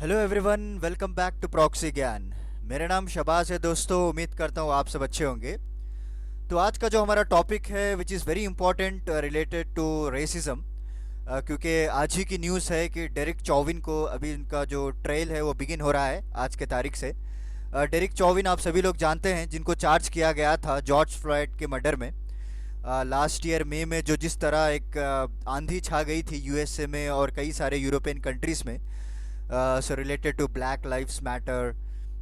Hello everyone, welcome back to proxy Gyan. मेरा नाम शबाज है दोस्तों। उम्मीद करता हूँ आप सब अच्छे होंगे। तो आज का जो हमारा टॉपिक है which is very important related to racism, क्योंकि आज ही की न्यूज़ है कि डेरिक चौविन को अभी उनका जो ट्रायल है वो बिगिन हो रहा है आज के तारीख से। डेरिक चौविन आप सभी लोग जानते हैं, जिनको चार्ज किया गया था जॉर्ज फ्लॉयड के मर्डर में। लास्ट ईयर मई में जो जिस तरह एक आंधी छा गई थी यूएसए में और कई सारे यूरोपियन कंट्रीज़ में, so related to Black Lives Matter,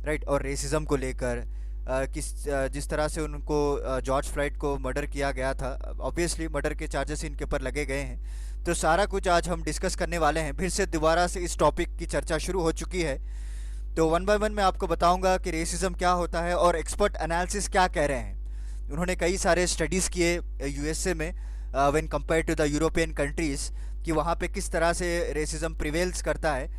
right, और रेसिज्म को लेकर जिस तरह से उनको जॉर्ज फ्लॉयड को मर्डर किया गया था। ऑब्वियसली मर्डर के चार्जेस इनके ऊपर लगे गए हैं। तो सारा कुछ आज हम डिस्कस करने वाले हैं। फिर से दोबारा से इस टॉपिक की चर्चा शुरू हो चुकी है। तो वन बाय वन मैं आपको बताऊंगा कि रेसिज्म क्या होता है और एक्सपर्ट एनालिसिस क्या कह रहे हैं। उन्होंने कई सारे स्टडीज़ किए यूएसए में when compare to the European countries कि वहाँ पे किस तरह से रेसिज्म प्रिवेल्स करता है।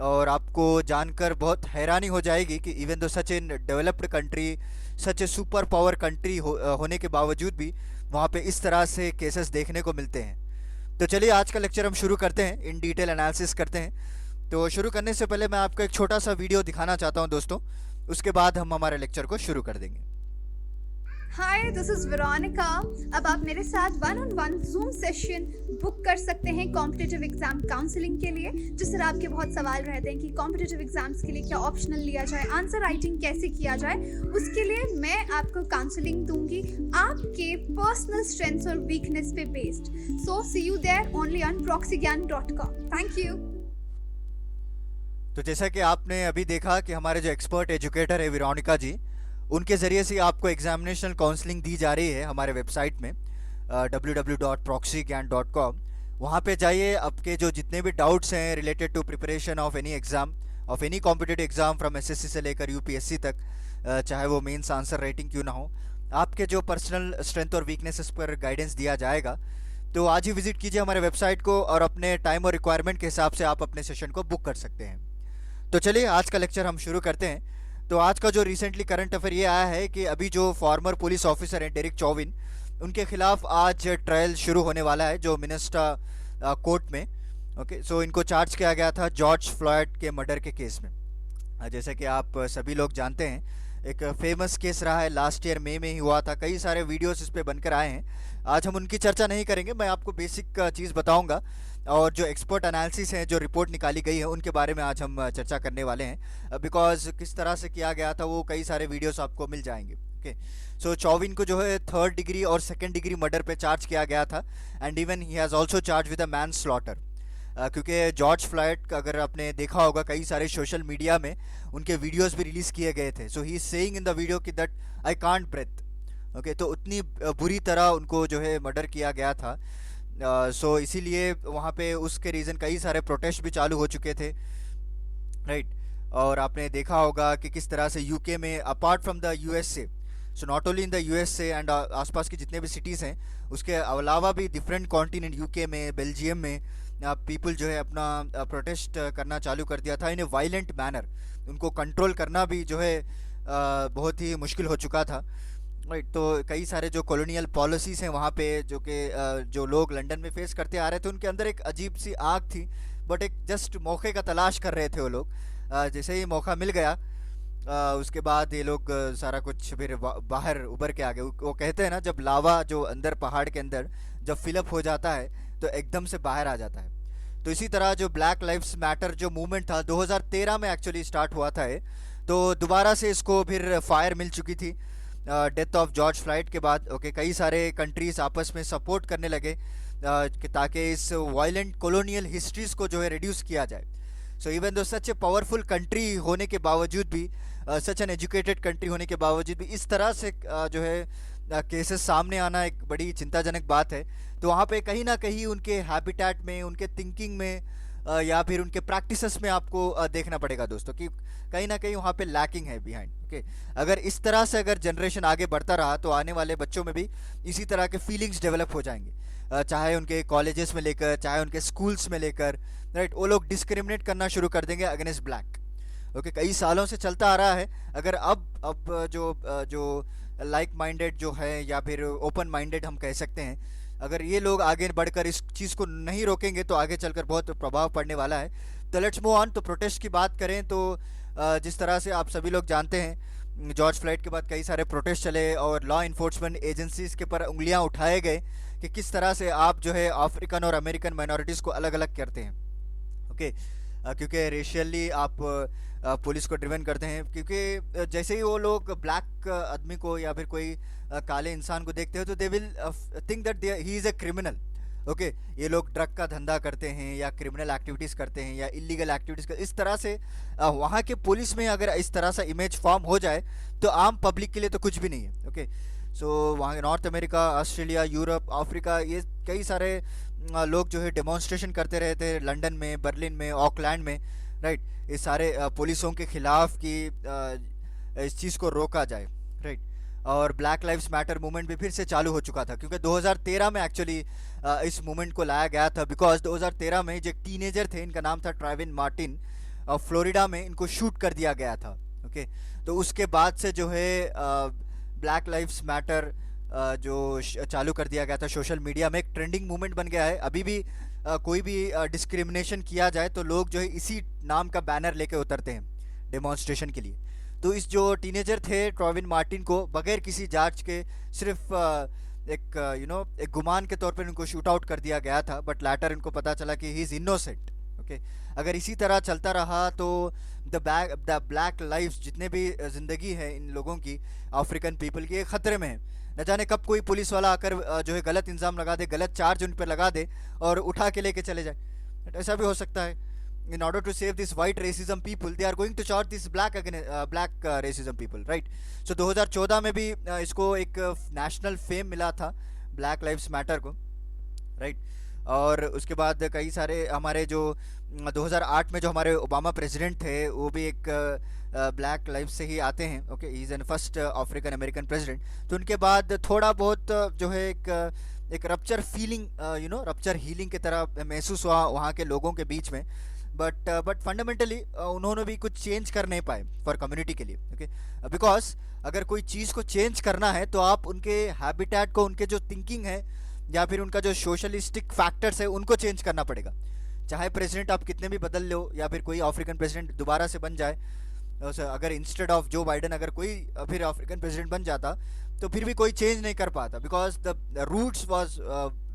और आपको जानकर बहुत हैरानी हो जाएगी कि even though such in developed country, such A super power country होने के बावजूद भी वहाँ पे इस तरह से केसेस देखने को मिलते हैं। तो चलिए आज का लेक्चर हम शुरू करते हैं, इन डिटेल एनालिसिस करते हैं। तो शुरू करने से पहले मैं आपको एक छोटा सा वीडियो दिखाना चाहता हूँ दोस्तों, उसके बाद हम हमारे लेक्चर को शुरू कर देंगे। हाय, दिस इज वेरोनिका। अब आप मेरे साथ one on one zoom session book कर सकते हैं कॉम्पिटिटिव एग्जाम काउंसलिंग के लिए। जिस तरह आपके बहुत सवाल रहते हैं कि कॉम्पिटिटिव एग्जाम्स के लिए क्या ऑप्शनल लिया जाए, आंसर राइटिंग कैसे किया जाए, उसके लिए मैं आपको काउंसलिंग दूंगी आपके पर्सनल स्ट्रेंथ्स और वीकनेस पे based. So see you there only on proxygyan.com। Thank you. तो जैसा कि आपने अभी देखा कि हमारे जो एक्सपर्ट एजुकेटर है वेरोनिका जी, उनके ज़रिए से आपको एग्जामिनेशनल काउंसलिंग दी जा रही है हमारे वेबसाइट में www.proxygyan.com। वहाँ पे जाइए, आपके जो जितने भी डाउट्स हैं related to preparation of any exam, of any competitive exam from SSC से लेकर यूपीएससी तक, चाहे वो मेंस आंसर राइटिंग क्यों ना हो, आपके जो पर्सनल स्ट्रेंथ और वीकनेसेस पर गाइडेंस दिया जाएगा। तो आज ही विजिट कीजिए हमारे वेबसाइट को और अपने टाइम और रिक्वायरमेंट के हिसाब से आप अपने सेशन को बुक कर सकते हैं। तो चलिए आज का लेक्चर हम शुरू करते हैं। तो आज का जो रिसेंटली करंट अफेयर ये आया है कि अभी जो फॉर्मर पुलिस ऑफिसर हैं डेरिक चौविन, उनके खिलाफ आज ट्रायल शुरू होने वाला है जो मिनेस्टा कोर्ट में। ओके, सो इनको चार्ज किया गया था जॉर्ज फ्लॉयड के मर्डर के केस में। जैसे कि आप सभी लोग जानते हैं, एक फेमस केस रहा है, लास्ट ईयर मई में ही हुआ था। कई सारे वीडियोस इस पे बनकर आए हैं। आज हम उनकी चर्चा नहीं करेंगे, मैं आपको बेसिक चीज़ बताऊंगा और जो एक्सपर्ट एनालिसिस है, जो रिपोर्ट निकाली गई है, उनके बारे में आज हम चर्चा करने वाले हैं। बिकॉज किस तरह से किया गया था वो कई सारे वीडियोस आपको मिल जाएंगे। ओके, सो चौविन को जो है 3rd डिग्री और 2nd डिग्री मर्डर पे चार्ज किया गया था and even he has also charge with a man slaughter. क्योंकि जॉर्ज फ्लॉयड का अगर आपने देखा होगा, कई सारे सोशल मीडिया में उनके वीडियोस भी रिलीज़ किए गए थे। So he is saying in the video कि that I can't breathe. Okay, तो उतनी बुरी तरह उनको जो है मर्डर किया गया था। सो इसीलिए वहाँ पे उसके रीज़न कई सारे प्रोटेस्ट भी चालू हो चुके थे, राइट। और आपने देखा होगा कि किस तरह से यूके में, apart from the USA, so not only in the USA and आसपास की जितने भी सिटीज़ हैं, उसके अलावा भी डिफरेंट कॉन्टिनेंट, यूके में, बेल्जियम में, पीपल जो है अपना प्रोटेस्ट करना चालू कर दिया था इन ए वायलेंट मैनर। उनको कंट्रोल करना भी जो है बहुत ही मुश्किल हो चुका था, राइट। तो कई सारे जो कॉलोनियल पॉलिसीज़ हैं वहाँ पे, जो कि जो लोग लंदन में फेस करते आ रहे थे, उनके अंदर एक अजीब सी आग थी, बट एक जस्ट मौके का तलाश कर रहे थे वो लोग। जैसे ही मौका मिल गया, उसके बाद ये लोग सारा कुछ फिर बाहर उभर के आ गए। वो कहते हैं ना, जब लावा जो अंदर पहाड़ के अंदर जब फिलअप हो जाता है तो एकदम से बाहर आ जाता है। तो इसी तरह जो ब्लैक लाइव्स मैटर जो मूवमेंट था 2013 में एक्चुअली स्टार्ट हुआ था ये, तो दोबारा से इसको फिर फायर मिल चुकी थी डेथ ऑफ जॉर्ज फ्लॉयड के बाद। ओके, कई सारे कंट्रीज आपस में सपोर्ट करने लगे कि ताकि इस वायलेंट कॉलोनियल हिस्ट्रीज को जो है रिड्यूस किया जाए। So even though such a powerful country होने के बावजूद भी, सच एन एजुकेटेड कंट्री होने के बावजूद भी, इस तरह से जो है केसेस सामने आना एक बड़ी चिंताजनक बात है। तो वहाँ पे कहीं ना कहीं उनके हैबिटेट में, उनके थिंकिंग में, या फिर उनके प्रैक्टिसेस में आपको देखना पड़ेगा दोस्तों कि कहीं ना कहीं वहाँ पे लैकिंग है बिहाइंड। ओके, अगर इस तरह से अगर जनरेशन आगे बढ़ता रहा तो आने वाले बच्चों में भी इसी तरह के फीलिंग्स डेवलप हो जाएंगे, चाहे उनके कॉलेजेस में लेकर, चाहे उनके स्कूल्स में लेकर, राइट। वो लोग डिस्क्रिमिनेट करना शुरू कर देंगे अगेंस्ट ब्लैक। ओके, कई सालों से चलता आ रहा है। अगर अब जो लाइक माइंडेड जो है, या फिर ओपन माइंडेड हम कह सकते हैं, अगर ये लोग आगे बढ़कर इस चीज़ को नहीं रोकेंगे तो आगे चलकर बहुत प्रभाव पड़ने वाला है। तो लेट्स मूव ऑन। तो प्रोटेस्ट की बात करें तो जिस तरह से आप सभी लोग जानते हैं, जॉर्ज फ्लॉयड के बाद कई सारे प्रोटेस्ट चले और लॉ इन्फोर्समेंट एजेंसीज के पर उंगलियां उठाए गए कि किस तरह से आप जो है अफ्रीकन और अमेरिकन माइनॉरिटीज़ को अलग अलग करते हैं। ओके, क्योंकि रेशियली आप पुलिस को ड्रिवन करते हैं, क्योंकि जैसे ही वो लोग ब्लैक आदमी को या फिर कोई काले इंसान को देखते हैं तो they will think that he is a criminal. Okay, ये लोग ड्रग का धंधा करते हैं या क्रिमिनल एक्टिविटीज़ करते हैं या इलीगल एक्टिविटीज़ इस तरह से वहाँ के पुलिस में अगर इस तरह सा इमेज फॉर्म हो जाए तो आम पब्लिक के लिए तो कुछ भी नहीं है। ओके, सो वहाँ north America, Australia, Europe, Africa, ये कई सारे लोग जो है डेमोन्स्ट्रेशन करते रहते हैं, लंदन में, बर्लिन में, ऑकलैंड में, राइट। ये सारे पुलिसों के खिलाफ कि इस चीज़ को रोका जाए, राइट। और ब्लैक लाइव्स मैटर मूवमेंट भी फिर से चालू हो चुका था, क्योंकि 2013 में एक्चुअली इस मूवमेंट को लाया गया था, बिकॉज 2013 में जो एक टीनेजर थे, इनका नाम था ट्राविन मार्टिन, फ्लोरिडा में इनको शूट कर दिया गया था। ओके, तो उसके बाद से जो है ब्लैक लाइव्स मैटर जो चालू कर दिया गया था सोशल मीडिया में, एक ट्रेंडिंग मूवमेंट बन गया है। अभी भी कोई भी डिस्क्रिमिनेशन किया जाए तो लोग जो है इसी नाम का बैनर लेके उतरते हैं डेमोन्स्ट्रेशन के लिए। तो इस जो टीनेजर थे ट्रॉविन मार्टिन को बगैर किसी जांच के सिर्फ एक गुमान के तौर पर उनको शूट आउट कर दिया गया था, बट लैटर इनको पता चला कि ही इज़ इनोसेंट। ओके, अगर इसी तरह चलता रहा तो द ब्लैक लाइव्स, जितने भी ज़िंदगी है इन लोगों की, अफ्रीकन पीपल की, खतरे में है। न जाने कब कोई पुलिस वाला आकर जो है गलत इल्ज़ाम लगा दे, गलत चार्ज उन पर लगा दे और उठा के लेके चले जाए। ऐसा भी हो सकता है। In order to save this white racism people, they are going to charge this black racism people, right? So 2014 में भी इसको एक नेशनल फेम मिला था ब्लैक लाइव्स मैटर को, राइट। और उसके बाद कई सारे हमारे जो 2008 में जो हमारे ओबामा प्रेसिडेंट थे वो भी एक ब्लैक लाइफ से ही आते हैं। Okay, he is an first African American president. तो उनके बाद थोड़ा बहुत जो है एक रप्चर फीलिंग, रप्चर हीलिंग की तरह महसूस हुआ वहाँ के लोगों के बीच में, बट फंडामेंटली उन्होंने भी कुछ चेंज कर नहीं पाए फॉर कम्युनिटी के लिए। ओके, बिकॉज अगर कोई चीज़ को चेंज करना है तो आप उनके हैबिटेट को, उनके जो थिंकिंग है या फिर उनका जो सोशलिस्टिक फैक्टर्स है उनको चेंज करना पड़ेगा। चाहे प्रेसिडेंट आप कितने भी बदल लो या फिर कोई अफ्रीकन प्रेसिडेंट दोबारा से बन जाए, अगर इंस्टेड ऑफ जो बाइडन अगर कोई फिर अफ्रीकन प्रेसिडेंट बन जाता तो फिर भी कोई चेंज नहीं कर पाता, because the roots was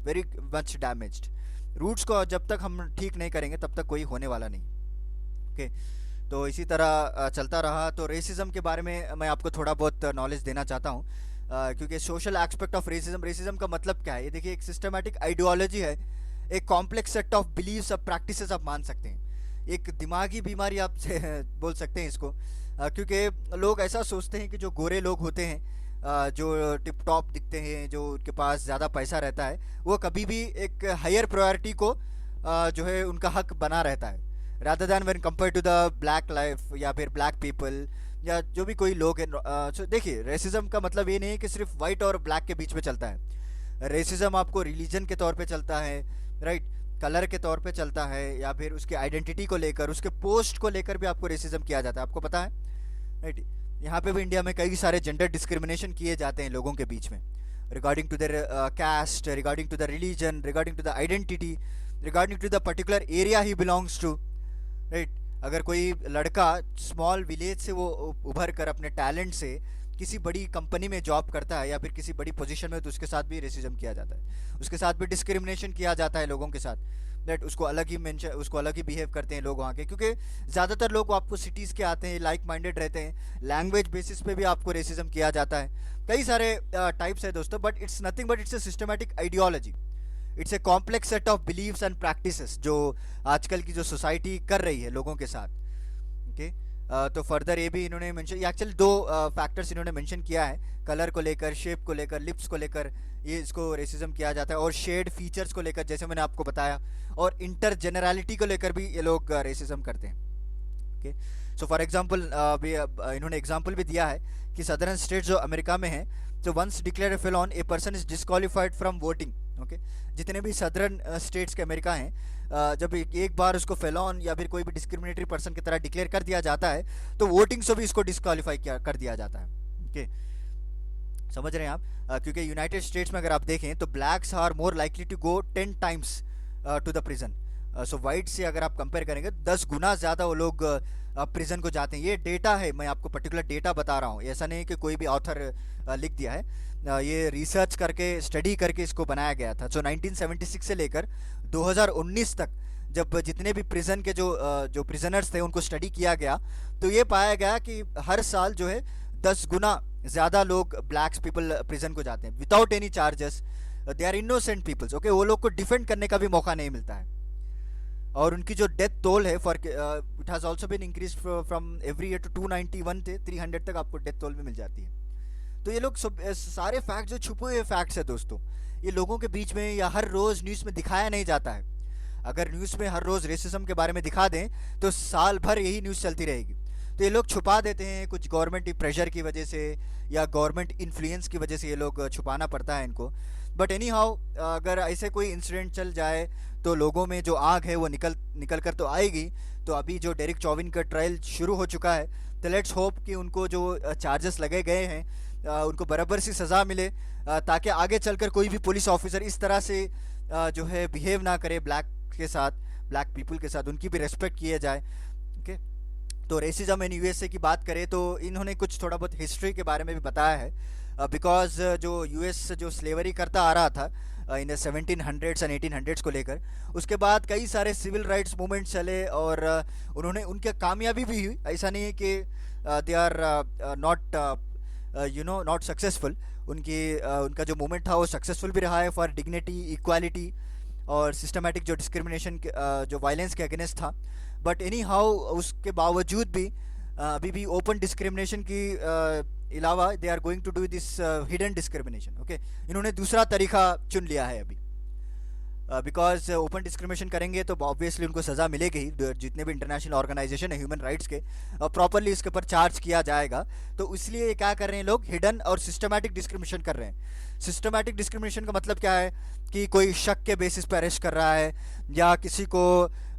very much damaged. Roots को जब तक हम ठीक नहीं करेंगे तब तक कोई होने वाला नहीं। ओके, तो इसी तरह चलता रहा। तो रेसिज्म के बारे में मैं आपको थोड़ा बहुत नॉलेज देना चाहता हूँ, क्योंकि सोशल एस्पेक्ट ऑफ रेसिज्म का मतलब क्या है। ये देखिए, एक सिस्टमेटिक आइडियोलॉजी है, एक कॉम्प्लेक्स सेट ऑफ बिलीव्स और प्रैक्टिसेस आप मान सकते हैं, एक दिमागी बीमारी आप बोल सकते हैं इसको, क्योंकि लोग ऐसा सोचते हैं कि जो गोरे लोग होते हैं, जो टिप टॉप दिखते हैं, जो उनके पास ज़्यादा पैसा रहता है, वो कभी भी एक हायर प्रायोरिटी को जो है उनका हक बना रहता है, rather than when compare to the black life या फिर ब्लैक पीपल या जो भी कोई लोग हैं। सो देखिए, रेसिज्म का मतलब ये नहीं है कि सिर्फ वाइट और ब्लैक के बीच में चलता है। रेसिज्म आपको रिलीजन के तौर पे चलता है, राइट, कलर के तौर पे चलता है, या फिर उसके आइडेंटिटी को लेकर, उसके पोस्ट को लेकर भी आपको रेसिज्म किया जाता है, आपको पता है, राइट। यहाँ पे भी इंडिया में कई सारे जेंडर डिस्क्रिमिनेशन किए जाते हैं लोगों के बीच में, regarding to their caste, regarding to the religion, regarding to the identity, regarding to the particular area he belongs to, right. अगर कोई लड़का स्मॉल विलेज से वो उभर कर अपने टैलेंट से किसी बड़ी कंपनी में जॉब करता है या फिर किसी बड़ी पोजीशन में, तो उसके साथ भी रेसिज्म किया जाता है, उसके साथ भी डिस्क्रिमिनेशन किया जाता है लोगों के साथ, दैट उसको अलग ही बिहेव करते हैं लोग वहाँ के, क्योंकि ज़्यादातर लोग आपको सिटीज़ के आते हैं, लाइक माइंडेड रहते हैं। लैंग्वेज बेसिस पे भी आपको रेसिज्म किया जाता है, कई सारे टाइप्स है दोस्तों, but it's nothing but it's a systematic ideology, it's a complex set of beliefs and practices जो आजकल की जो सोसाइटी कर रही है लोगों के साथ। ओके, तो फर्दर ये भी इन्होंने मेंशन, एक्चुअली दो फैक्टर्स इन्होंने मेंशन किया है, कलर को लेकर, शेप को लेकर, लिप्स को लेकर, ये इसको रेसिज्म किया जाता है, और शेड फीचर्स को लेकर, जैसे मैंने आपको बताया, और इंटर जनरलिटी को लेकर भी ये लोग रेसिज्म करते हैं। ओके, सो फॉर एग्जांपल इन्होंने एग्जांपल भी दिया है कि सदर्न स्टेट्स जो अमेरिका में है, तो once declare a felon a person is disqualified from voting. Okay, जितने भी सदर्न स्टेट्स के अमेरिका हैं, जब एक बार उसको फेलोन या फिर कोई भी डिस्क्रिमिनेटरी पर्सन की तरह डिक्लेयर कर दिया जाता है तो वोटिंग से भी इसको डिस्क्वालीफाई कर दिया जाता है। ओके, समझ रहे हैं आप, क्योंकि यूनाइटेड स्टेट्स में अगर आप देखें तो blacks are more likely to go 10 times to the prison, so white से अगर आप कंपेयर करेंगे 10 गुना ज़्यादा वो लोग प्रिजन को जाते हैं। ये डेटा है, मैं आपको पर्टिकुलर डेटा बता रहा हूँ, ऐसा नहीं कि कोई भी ऑथर लिख दिया है। ये रिसर्च करके स्टडी करके इसको बनाया गया था। सो 1976 से लेकर 2019 तक जब जितने भी प्रिजन के जो प्रिजनर्स थे उनको स्टडी किया गया, तो ये पाया गया कि हर साल जो है 10 गुना ज़्यादा लोग ब्लैक्स पीपल प्रिजन को जाते हैं without any charges. They are innocent peoples, okay. वो लोग को डिफेंड करने का भी मौका नहीं मिलता है। और उनकी जो डेथ टोल है for it has also been increase from every year to 291 थे 300 तक आपको डेथ टोल भी मिल जाती है। तो ये लोग सारे फैक्ट जो छुपे हुए फैक्ट्स है दोस्तों, ये लोगों के बीच में या हर रोज़ न्यूज़ में दिखाया नहीं जाता है। अगर न्यूज़ में हर रोज़ रेसिज्म के बारे में दिखा दें तो साल भर यही न्यूज़ चलती रहेगी। तो ये लोग छुपा देते हैं, कुछ गवर्नमेंट प्रेशर की वजह से या गवर्नमेंट इन्फ्लुएंस की वजह से ये लोग छुपाना पड़ता है इनको। बट एनी हाउ, अगर ऐसे कोई इंसिडेंट चल जाए तो लोगों में जो आग है वो निकल कर तो आएगी। तो अभी जो डेरिक चौविन का ट्रायल शुरू हो चुका है, तो लेट्स होप कि उनको जो चार्जेस लगे गए हैं उनको बराबर सी सज़ा मिले, ताकि आगे चलकर कोई भी पुलिस ऑफिसर इस तरह से जो है बिहेव ना करे ब्लैक के साथ, ब्लैक पीपल के साथ, उनकी भी रेस्पेक्ट किया जाए। ओके, तो रेसिज्म इन यूएसए की बात करें तो इन्होंने कुछ थोड़ा बहुत हिस्ट्री के बारे में भी बताया है। बिकॉज जो यूएस जो स्लेवरी करता आ रहा था इन 1700s एंड 1800s को लेकर, उसके बाद कई सारे सिविल राइट्स मूवमेंट्स चले और उन्होंने उनके कामयाबी भी हुई। ऐसा नहीं है कि they are not not successful. उनका जो मूवमेंट था वो सक्सेसफुल भी रहा है फॉर डिग्निटी, इक्वालिटी और सिस्टमेटिक जो डिस्क्रिमिनेशन जो वायलेंस के अगेंस्ट था। बट एनी हाउ उसके बावजूद भी अभी भी ओपन डिस्क्रिमिनेशन की अलावा they are going to do this hidden discrimination. Okay, इन्होंने दूसरा तरीका चुन लिया है अभी, बिकॉज ओपन डिस्क्रिमिनेशन करेंगे तो ऑब्वियसली उनको सज़ा मिलेगी ही। जितने भी इंटरनेशनल ऑर्गेनाइजेशन है ह्यूमन राइट्स के, प्रॉपरली इसके ऊपर चार्ज किया जाएगा। तो इसलिए ये क्या कर रहे हैं लोग, हिडन और सिस्टमैटिक डिस्क्रिमिनेशन कर रहे हैं। सिस्टमैटिक डिस्क्रिमिनेशन का मतलब क्या है कि कोई शक के बेसिस पर अरेस्ट कर रहा है या किसी को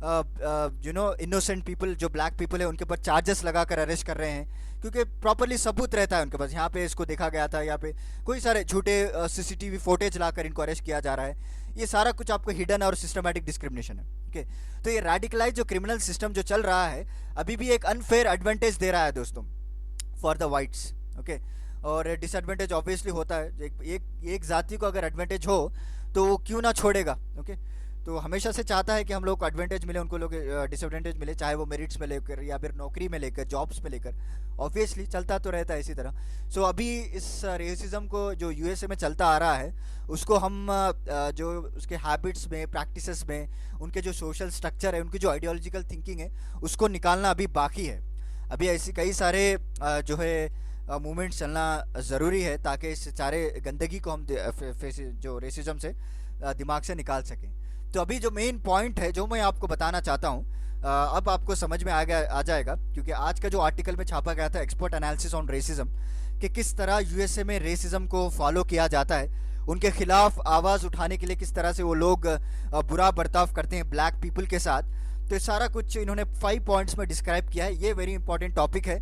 इनोसेंट पीपल जो ब्लैक पीपल है उनके ऊपर चार्जेस लगा कर अरेस्ट कर रहे हैं, क्योंकि प्रॉपरली सबूत रहता है उनके पास। यहाँ पे इसको देखा गया था, यहाँ पे कोई सारे झूठे सीसीटीवी फुटेज लाकर इनको अरेस्ट किया जा रहा है। ये सारा कुछ आपको हिडन और सिस्टमैटिक डिस्क्रिमिनेशन है। ओके, तो ये रेडिकलाइज जो क्रिमिनल सिस्टम जो चल रहा है अभी भी एक अनफेयर एडवांटेज दे रहा है दोस्तों फॉर द वाइट्स। ओके, और डिसएडवांटेज ऑब्वियसली होता है। एक जाति को अगर एडवांटेज हो तो वो क्यों ना छोड़ेगा। ओके, तो हमेशा से चाहता है कि हम लोग को एडवांटेज मिले, उनको लोग डिसएडवांटेज मिले, चाहे वो मेरिट्स में लेकर या फिर नौकरी में लेकर, जॉब्स में लेकर। ऑब्वियसली चलता तो रहता है इसी तरह। सो अभी इस रेसिज्म को जो यूएसए में चलता आ रहा है उसको हम जो उसके हैबिट्स में, प्रैक्टिसेस में, उनके जो सोशल स्ट्रक्चर है, उनकी जो आइडियोलॉजिकल थिंकिंग है, उसको निकालना अभी बाकी है। अभी ऐसी कई सारे जो है मूवमेंट्स चलना ज़रूरी है ताकि इस सारे गंदगी को हम जो रेसिज्म से दिमाग से निकाल सकें। तो अभी जो मेन पॉइंट है जो मैं आपको बताना चाहता हूँ, अब आपको समझ में आ जाएगा, क्योंकि आज का जो आर्टिकल में छापा गया था एक्सपर्ट एनालिसिस ऑन रेसिज्म, कि किस तरह यूएसए में रेसिज्म को फॉलो किया जाता है, उनके खिलाफ आवाज़ उठाने के लिए किस तरह से वो लोग बुरा बर्ताव करते हैं ब्लैक पीपल के साथ। तो सारा कुछ इन्होंने 5 पॉइंट्स में डिस्क्राइब किया है। ये वेरी इंपॉर्टेंट टॉपिक है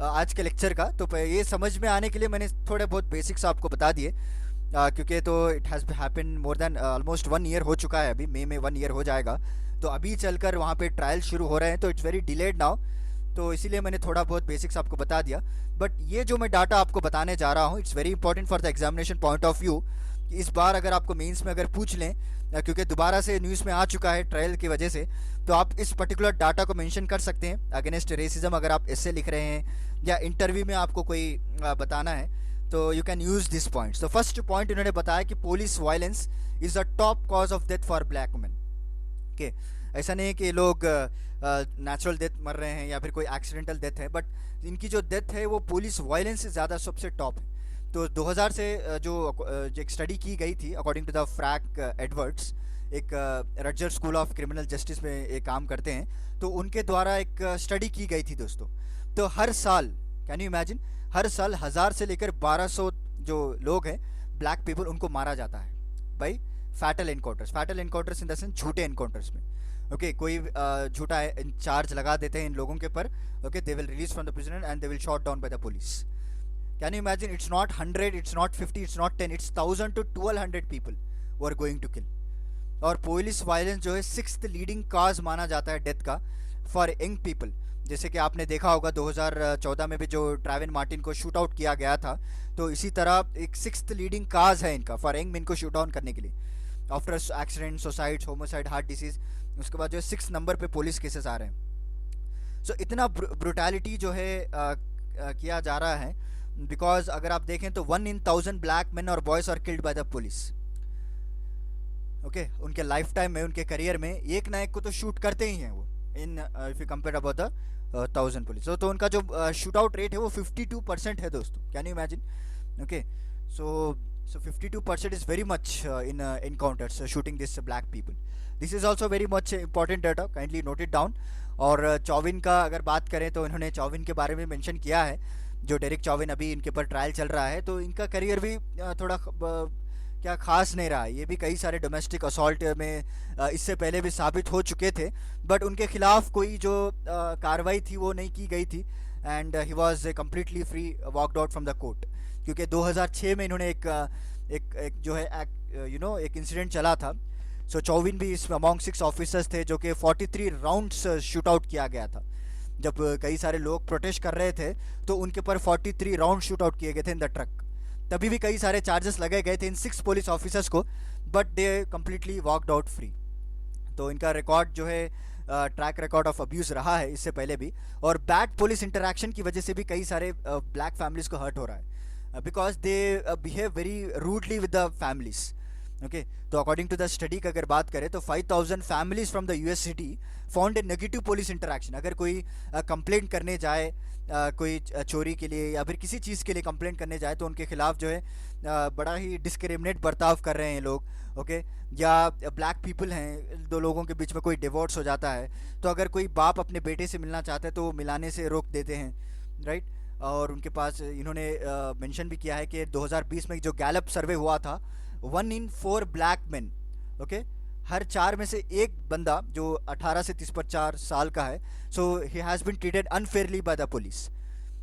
आज के लेक्चर का। तो ये समझ में आने के लिए मैंने थोड़े बहुत बेसिक्स आपको बता दिए, क्योंकि तो it has happen more than almost 1 year हो चुका है। अभी मई में 1 ईयर हो जाएगा। तो अभी चलकर वहाँ पे ट्रायल शुरू हो रहे हैं, तो इट्स वेरी डिलेड नाउ। तो इसीलिए मैंने थोड़ा बहुत बेसिक्स आपको बता दिया। बट ये जो मैं डाटा आपको बताने जा रहा हूँ, it's very important for the examination point of view. इस बार अगर आपको मेंस में अगर पूछ लें, क्योंकि दोबारा से न्यूज़ में आ चुका है ट्रायल की वजह से, तो आप इस पर्टिकुलर डाटा को मेंशन कर सकते हैं अगेंस्ट रेसिज्म। अगर आप एस्से लिख रहे हैं या इंटरव्यू में आपको कोई बताना है, तो you can use this points. तो फर्स्ट पॉइंट इन्होंने बताया कि police violence is the top cause of death for black women. Okay, ऐसा नहीं है कि लोग नेचुरल डेथ मर रहे हैं या फिर कोई एक्सीडेंटल डेथ है, बट इनकी जो डेथ है वो पुलिस वायलेंस से ज़्यादा सबसे टॉप है। तो 2000 से जो एक स्टडी की गई थी according to the Frank Edwards, एक Rutgers school of criminal justice में एक काम करते हैं, तो उनके द्वारा एक स्टडी की गई थी दोस्तों। तो हर साल, कैन यू इमेजिन, हर साल 1000 से लेकर 1200 जो लोग हैं ब्लैक पीपल, उनको मारा जाता है भाई fatal encounters in the sense झूठे एनकाउंटर्स में। ओके, कोई झूठा चार्ज लगा देते हैं इन लोगों के पर। Okay, they will release from the prison and they will shot down by the police. Can you imagine, it's not 100, it's not 50, it's not 10, it's 1000 to 1200 people who are going to kill। और police violence जो है 6th leading काज माना जाता है death का for young people. जैसे कि आपने देखा होगा 2014 में भी जो ट्रैविन मार्टिन को शूट आउट किया गया था, तो इसी तरह एक 6th लीडिंग काज है इनका फॉर यंग मेन को शूट डाउन करने के लिए, after accident, suicide, homicide, heart disease. उसके बाद जो 6 नंबर पे पुलिस केसेस आ रहे हैं। सो इतना ब्रुटैलिटी जो है किया जा रहा है, बिकॉज अगर आप देखें तो 1 in 1000 ब्लैक मैन और boys are killed by the police. Okay, उनके लाइफ टाइम में, उनके करियर में एक ना एक को तो शूट करते ही हैं वो, in if you compare about the 1000 police. तो उनका जो शूट आउट रेट है वो 52% है दोस्तों, can you imagine? Okay, so 52% is very much in encounters shooting this black people. This is also very much important data, kindly note it down. और चौविन का अगर बात करें तो इन्होंने चौविन के बारे में मेंशन किया है, जो डेरिक चौविन, अभी इनके ऊपर ट्रायल चल रहा है, तो इनका करियर भी थोड़ा क्या खास नहीं रहा है। ये भी कई सारे डोमेस्टिक असॉल्ट में इससे पहले भी साबित हो चुके थे, बट उनके खिलाफ कोई जो कार्रवाई थी वो नहीं की गई थी, and he was completely free, walked out from the court. क्योंकि 2006 में इन्होंने एक जो है एक इंसिडेंट चला था। सो चौविन भी इसमें अमॉन्ग 6 ऑफिसर्स थे, जो कि 43 राउंड्स शूट आउट किया गया था। जब कई सारे लोग प्रोटेस्ट कर रहे थे तो उनके पर 43 राउंड शूट आउट किए गए थे इन द ट्रक। तभी भी कई सारे चार्जेस लगे गए थे इन 6 पुलिस ऑफिसर्स को, but they completely walked out free. तो इनका रिकॉर्ड जो है ट्रैक रिकॉर्ड ऑफ अब्यूज़ रहा है इससे पहले भी, और बैड पुलिस इंटरैक्शन की वजह से भी कई सारे ब्लैक फैमिलीज़ को हर्ट हो रहा है, because they behave very rudely with the families. Okay, तो अकॉर्डिंग टू द स्टडी की अगर बात करें तो 5000 families from the US city found a negative police interaction. अगर कोई कंप्लेंट करने जाए कोई चोरी के लिए या फिर किसी चीज़ के लिए कंप्लेंट करने जाए, तो उनके खिलाफ जो है बड़ा ही डिस्क्रिमिनेट बर्ताव कर रहे हैं लोग। ओके, या ब्लैक पीपल हैं, दो लोगों के बीच में कोई डिवोर्स हो जाता है, तो अगर कोई बाप अपने बेटे से मिलना चाहता है तो वो मिलाने से रोक देते हैं, राइट। और उनके पास इन्होंने मेंशन भी किया है कि 2020 में जो गैलप सर्वे हुआ था, 1 in 4 ब्लैक मैन, ओके, हर 4 में से एक बंदा जो 18 से 34 साल का है, so he has been treated unfairly by the police.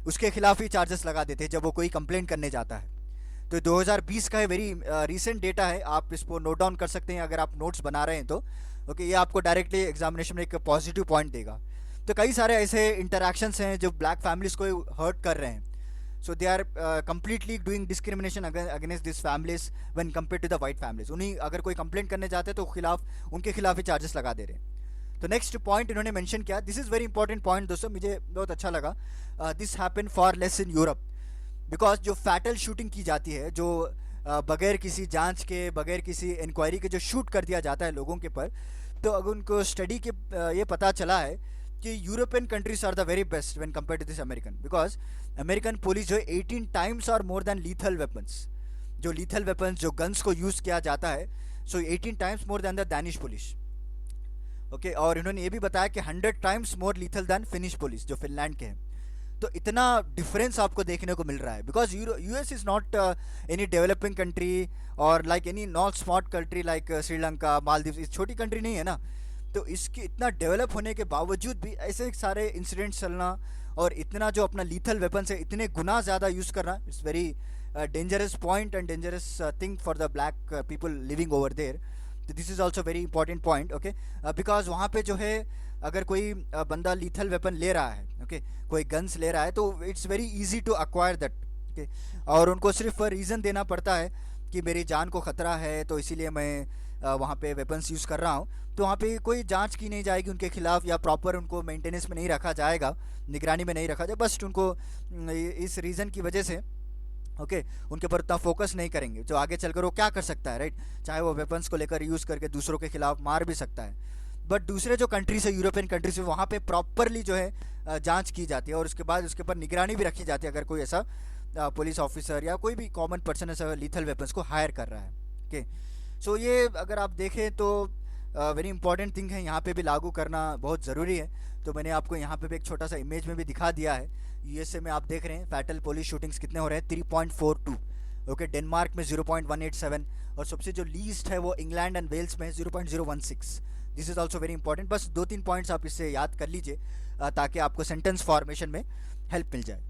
उसके खिलाफ ही चार्जेस लगा देते हैं जब वो कोई कंप्लेंट करने जाता है। तो 2020 का है, वेरी रीसेंट डेटा है, आप इसको नोट डाउन कर सकते हैं अगर आप नोट्स बना रहे हैं तो। ओके, ये आपको डायरेक्टली एग्जामिनेशन में एक पॉजिटिव पॉइंट देगा। तो कई सारे ऐसे इंटरैक्शंस हैं जो ब्लैक फैमिलीज़ को हर्ट कर रहे हैं। So they are completely doing discrimination against these families when compared to the white families. उन्हीं अगर कोई कंप्लेंट करने जाते हैं तो उनके खिलाफ ही चार्जेस लगा दे रहे हैं। तो नेक्स्ट पॉइंट इन्होंने मेंशन किया, this is very important point दोस्तों, मुझे बहुत अच्छा लगा। This happen for less in Europe, because जो फैटल शूटिंग की जाती है, जो बगैर किसी जांच के, बगैर किसी इंक्वायरी के जो शूट कर दिया जाता है लोगों के पर, तो अगर उनको स्टडी के ये पता चला है कि European countries are the very best when compare to this American, because American police जो 18 टाइम्स और मोर देन लीथल वेपन्स, जो लीथल वेपन्स, जो गन्स को यूज़ किया जाता है, so 18 times more than the Danish police. Okay, और इन्होंने ये भी बताया कि 100 times more lethal than Finnish police, जो फिनलैंड के हैं। तो इतना डिफरेंस आपको देखने को मिल रहा है, because US is not any developing country और like any not स्मॉट country like Sri Lanka, Maldives, इस छोटी कंट्री नहीं है ना। तो इसके इतना डेवलप होने के बावजूद भी ऐसे सारे इंसिडेंट्स चलना और इतना जो अपना लीथल वेपन से इतने गुना ज़्यादा यूज़ करना, it's very dangerous point and dangerous thing for the black people living over there. तो this is also very important point. Okay, because वहाँ पे जो है अगर कोई बंदा लीथल वेपन ले रहा है, ओके, कोई गन्स ले रहा है, तो it's very easy to acquire that. Okay, और उनको सिर्फ रीज़न देना पड़ता है कि मेरी जान को ख़तरा है, तो इसीलिए मैं वहाँ पे वेपन्स यूज़ कर रहा हूँ। तो वहाँ पे कोई जांच की नहीं जाएगी उनके खिलाफ, या प्रॉपर उनको मेंटेनेंस में नहीं रखा जाएगा, निगरानी में नहीं रखा जाए, बस उनको इस रीज़न की वजह से ओके उनके ऊपर उतना फोकस नहीं करेंगे। जो आगे चलकर वो क्या कर सकता है, राइट, चाहे वो वेपन्स को लेकर यूज़ करके दूसरों के खिलाफ मार भी सकता है। बट दूसरे जो कंट्रीज है, यूरोपियन कंट्रीज है, वहाँ पे प्रॉपरली जो है जांच की जाती है और उसके बाद उसके ऊपर निगरानी भी रखी जाती है अगर कोई ऐसा पुलिस ऑफिसर या कोई भी कॉमन पर्सन ऐसा लीथल वेपन्स को हायर कर रहा है। ओके, सो ये अगर आप देखें तो वेरी इंपॉर्टेंट थिंग है, यहाँ पे भी लागू करना बहुत ज़रूरी है। तो मैंने आपको यहाँ पे भी एक छोटा सा इमेज में भी दिखा दिया है। यूएसए में आप देख रहे हैं फैटल पुलिस शूटिंग्स कितने हो रहे हैं, 3.42। ओके, डेनमार्क में 0.187 और सबसे जो लीस्ट है वो इंग्लैंड एंड वेल्स में 0.016। This is also very important. बस 2-3 पॉइंट्स आप इससे याद कर लीजिए ताकि आपको सेंटेंस फॉर्मेशन में हेल्प मिल जाए।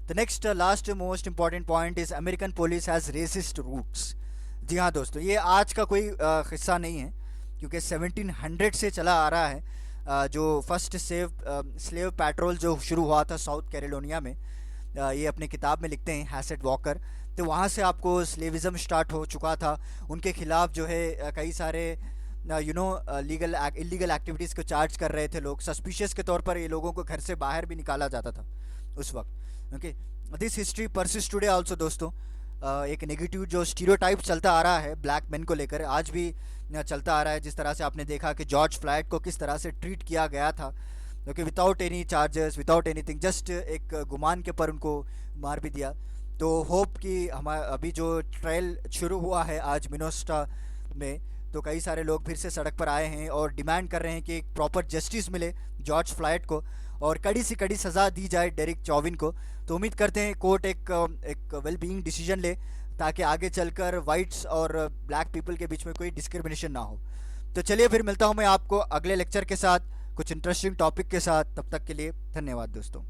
The next last most important point is American police has racist roots. जी हाँ दोस्तों, ये आज का कोई किस्सा नहीं है, क्योंकि 1700 से चला आ रहा है। जो फर्स्ट स्लेव पेट्रोल जो शुरू हुआ था साउथ कैरोलिना में, ये अपने किताब में लिखते हैं हैसेट वॉकर। तो वहाँ से आपको स्लेविज़म स्टार्ट हो चुका था। उनके खिलाफ जो है कई सारे इलीगल एक्टिविटीज़ को चार्ज कर रहे थे लोग। सस्पिशियस के तौर पर ये लोगों को घर से बाहर भी निकाला जाता था उस वक्त। Okay, this history persist today also दोस्तों। एक नेगेटिव जो स्टीरियोटाइप चलता आ रहा है ब्लैक मेन को लेकर, आज भी चलता आ रहा है। जिस तरह से आपने देखा कि जॉर्ज फ्लॉयड को किस तरह से ट्रीट किया गया था, क्योंकि without any charges, without anything, just एक गुमान के पर उनको मार भी दिया। तो होप कि हमारा अभी जो ट्रायल शुरू हुआ है आज मिनेसोटा में, तो कई सारे लोग फिर से सड़क पर आए हैं और डिमांड कर रहे हैं कि एक प्रॉपर जस्टिस मिले जॉर्ज फ्लॉयड को और कड़ी से कड़ी सज़ा दी जाए डेरिक चौविन को। तो उम्मीद करते हैं कोर्ट एक वेल बीइंग डिसीजन ले, ताकि आगे चलकर वाइट्स और ब्लैक पीपल के बीच में कोई डिस्क्रिमिनेशन ना हो। तो चलिए फिर मिलता हूँ मैं आपको अगले लेक्चर के साथ, कुछ इंटरेस्टिंग टॉपिक के साथ। तब तक के लिए धन्यवाद दोस्तों।